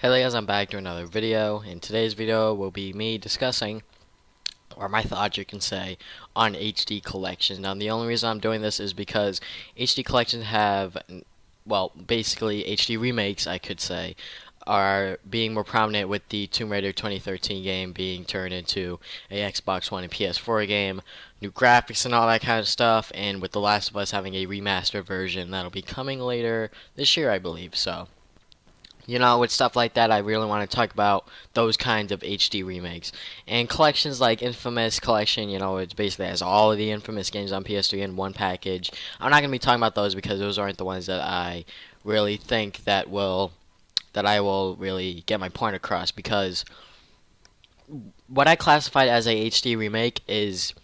Hey guys, I'm back to another video. In today's video will be me discussing, or my thoughts you can say, on HD collections. Now the only reason I'm doing this is because HD collections have, well, basically HD remakes I could say, are being more prominent with the Tomb Raider 2013 game being turned into a Xbox One and PS4 game, new graphics and all that kind of stuff, and with The Last of Us having a remastered version that'll be coming later this year I believe, so. With stuff like that, I really want to talk about those kinds of HD remakes. And collections like Infamous Collection, it basically has all of the Infamous games on PS3 in one package. I'm not going to be talking about those because those aren't the ones that I really think that I will really get my point across, because what I classified as a HD remake is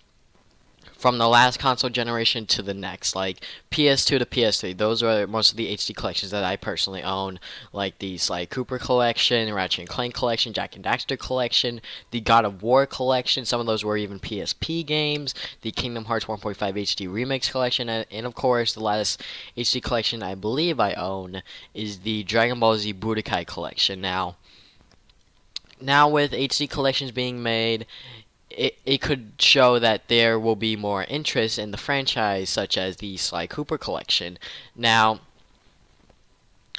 from the last console generation to the next, like PS2 to PS3. Those are most of the HD collections that I personally own, like the Sly Cooper collection, Ratchet and Clank collection, Jack and Daxter collection, the God of War collection. Some of those were even PSP games. The Kingdom Hearts 1.5 HD Remix collection, and of course, the last HD collection I believe I own is the Dragon Ball Z Budokai collection. Now with HD collections being made, it could show that there will be more interest in the franchise, such as the Sly Cooper collection. Now,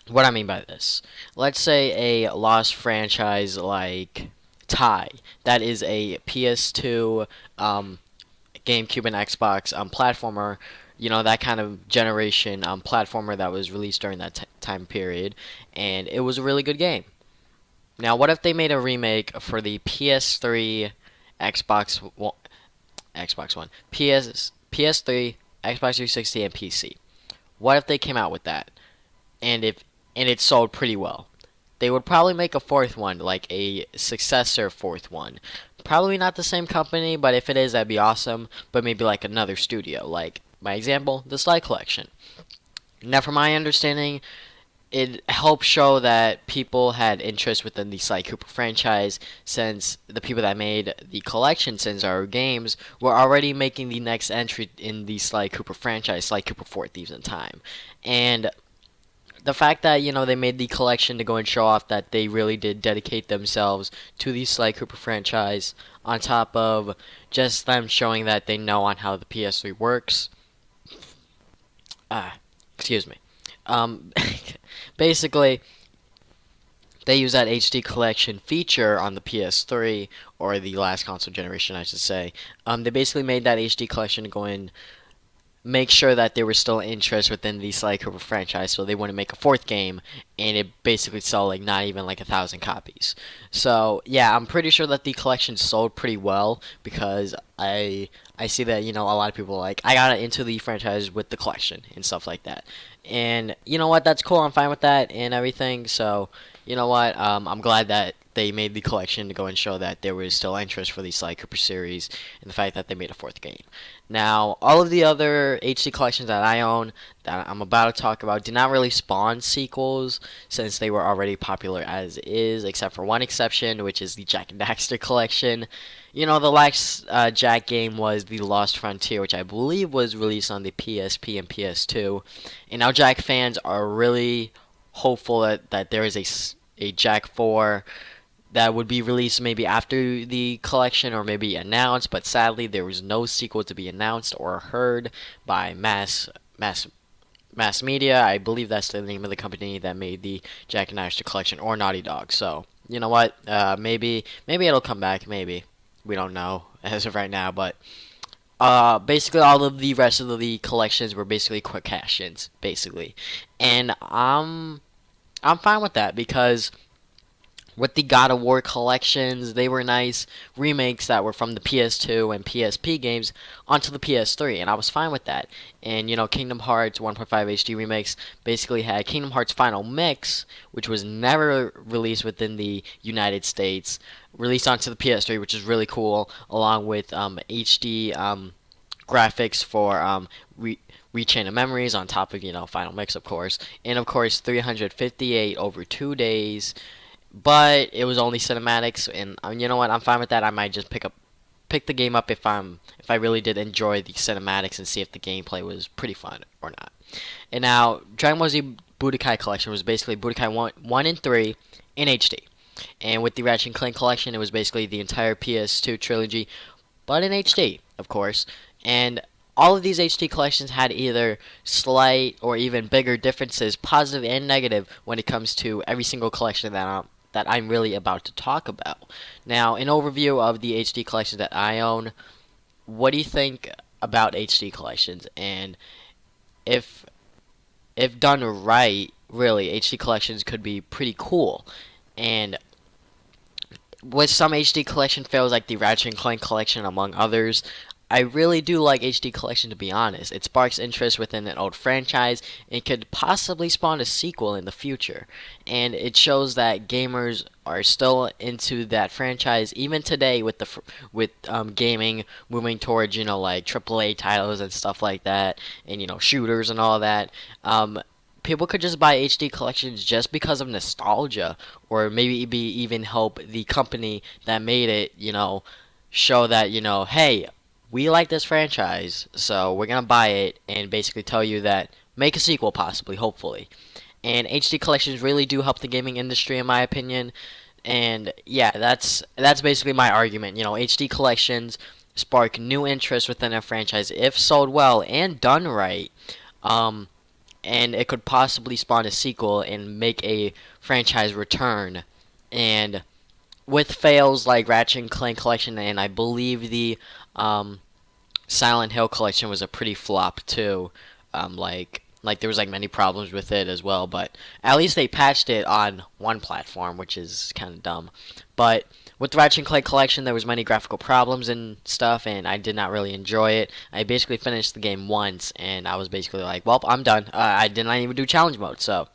what I mean by this, let's say a lost franchise like Ty, that is a PS2, GameCube, and Xbox platformer, that kind of generation platformer that was released during that time period, and it was a really good game. Now, what if they made a remake for the PS3, Xbox One, PS3, Xbox 360, and PC? What if they came out with that, and it sold pretty well? They would probably make a fourth one, like a successor fourth one. Probably not the same company, but if it is, that'd be awesome. But maybe like another studio, like my example, the Sly Collection. Now, from my understanding, it helped show that people had interest within the Sly Cooper franchise, since the people that made the collection, since our games, were already making the next entry in the Sly Cooper franchise, Sly Cooper 4 Thieves in Time. And the fact that, they made the collection to go and show off that they really did dedicate themselves to the Sly Cooper franchise, on top of just them showing that they know on how the PS3 works. Excuse me. Um, Basically, they use that HD collection feature on the PS3, or the last console generation, I should say. They basically made that HD collection to go and make sure that there was still interest within the Sly Cooper franchise, so they wouldn't make a fourth game, and it basically sold like not even like 1,000 copies. So yeah, I'm pretty sure that the collection sold pretty well, because I see that, a lot of people like, I got into the franchise with the collection and stuff like that. And you know what, that's cool, I'm fine with that and everything. So, you know what, I'm glad that they made the collection to go and show that there was still interest for the Sly Cooper series, and the fact that they made a fourth game. Now, all of the other HD collections that I own, that I'm about to talk about, did not really spawn sequels, since they were already popular as is, except for one exception, which is the Jack and Daxter collection. The last Jack game was The Lost Frontier, which I believe was released on the PSP and PS2. And now Jack fans are really hopeful that there is a Jack 4 that would be released maybe after the collection, or maybe announced, but sadly there was no sequel to be announced or heard by Mass Media. I believe that's the name of the company that made the Jack and Daxter collection, or Naughty Dog. So, you know what? Maybe it'll come back. Maybe, we don't know as of right now. But basically, all of the rest of the collections were basically quick cash-ins, basically, and I'm fine with that, because with the God of War collections, they were nice remakes that were from the PS2 and PSP games onto the PS3, and I was fine with that. And, Kingdom Hearts 1.5 HD remakes basically had Kingdom Hearts Final Mix, which was never released within the United States, released onto the PS3, which is really cool, along with HD graphics for Rechain of Memories on top of, Final Mix, of course. And, of course, 358 over 2 days. But it was only cinematics, and you know what? I'm fine with that. I might just pick the game up if I really did enjoy the cinematics, and see if the gameplay was pretty fun or not. And now, Dragon Ball Z Budokai Collection was basically Budokai 1 and 3, in HD. And with the Ratchet and Clank collection, it was basically the entire PS2 trilogy, but in HD, of course. And all of these HD collections had either slight or even bigger differences, positive and negative, when it comes to every single collection that I'm really about to talk about. Now, an overview of the HD collection that I own. What do you think about HD collections? And if done right, really, HD collections could be pretty cool. And with some HD collection fails like the Ratchet and Clank collection among others, I really do like HD collection, to be honest. It sparks interest within an old franchise and could possibly spawn a sequel in the future. And it shows that gamers are still into that franchise even today with gaming moving towards like AAA titles and stuff like that, and shooters and all that. People could just buy HD collections just because of nostalgia, or maybe even help the company that made it, show that, hey, we like this franchise, so we're gonna buy it, and basically tell you that make a sequel possibly, hopefully. And HD collections really do help the gaming industry, in my opinion. And yeah, that's basically my argument. HD collections spark new interest within a franchise if sold well and done right. And it could possibly spawn a sequel and make a franchise return. And with fails like Ratchet and Clank collection, and I believe the Silent Hill collection was a pretty flop too. Like there was many problems with it as well, but at least they patched it on one platform, which is kind of dumb. But with the Ratchet and Clank collection, there was many graphical problems and stuff, and I did not really enjoy it. I basically finished the game once, and I was basically like, well, I'm done. I did not even do challenge mode, so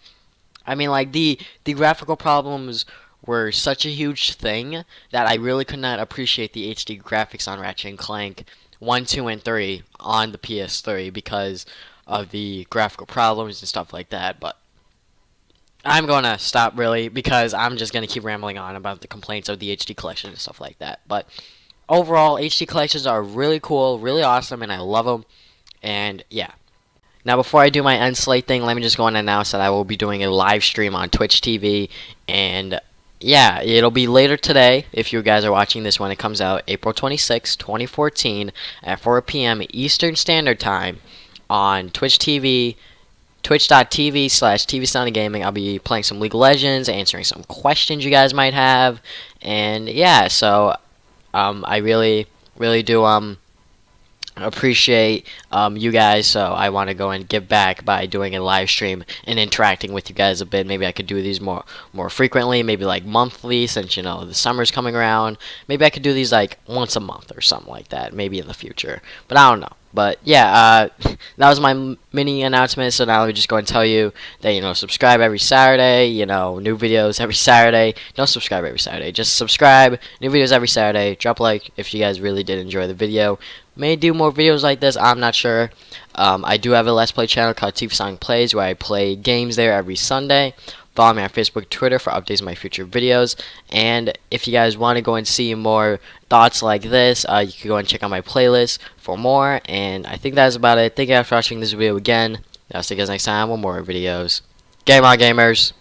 I mean, the graphical problems were such a huge thing that I really could not appreciate the HD graphics on Ratchet and Clank 1, 2, and 3 on the PS3 because of the graphical problems and stuff like that. But I'm going to stop really because I'm just going to keep rambling on about the complaints of the HD collection and stuff like that. But overall, HD collections are really cool, really awesome, and I love them. And yeah. Now, before I do my end slate thing, let me just go and announce that I will be doing a live stream on Twitch TV. And yeah, it'll be later today if you guys are watching this when it comes out, April 26, 2014, at 4 p.m. Eastern Standard Time on Twitch TV, twitch.tv/tvsonicgaming. I'll be playing some League of Legends, answering some questions you guys might have. And yeah, so I really do appreciate you guys, so I want to go and give back by doing a live stream and interacting with you guys a bit. Maybe I could do these more frequently, maybe monthly, since the summer's coming around. Maybe I could do these once a month or something like that, maybe in the future, but I don't know. But yeah, that was my mini announcement. So now let me just go and tell you that subscribe every Saturday. New videos every Saturday. Don't subscribe every Saturday. Just subscribe. New videos every Saturday. Drop a like if you guys really did enjoy the video. May do more videos like this. I'm not sure. I do have a Let's Play channel called tvsonic Plays where I play games there every Sunday. Follow me on Facebook, Twitter for updates on my future videos. And if you guys want to go and see more thoughts like this, you can go and check out my playlist for more. And I think that's about it. Thank you guys for watching this video again. I'll see you guys next time with more videos. Game on, gamers!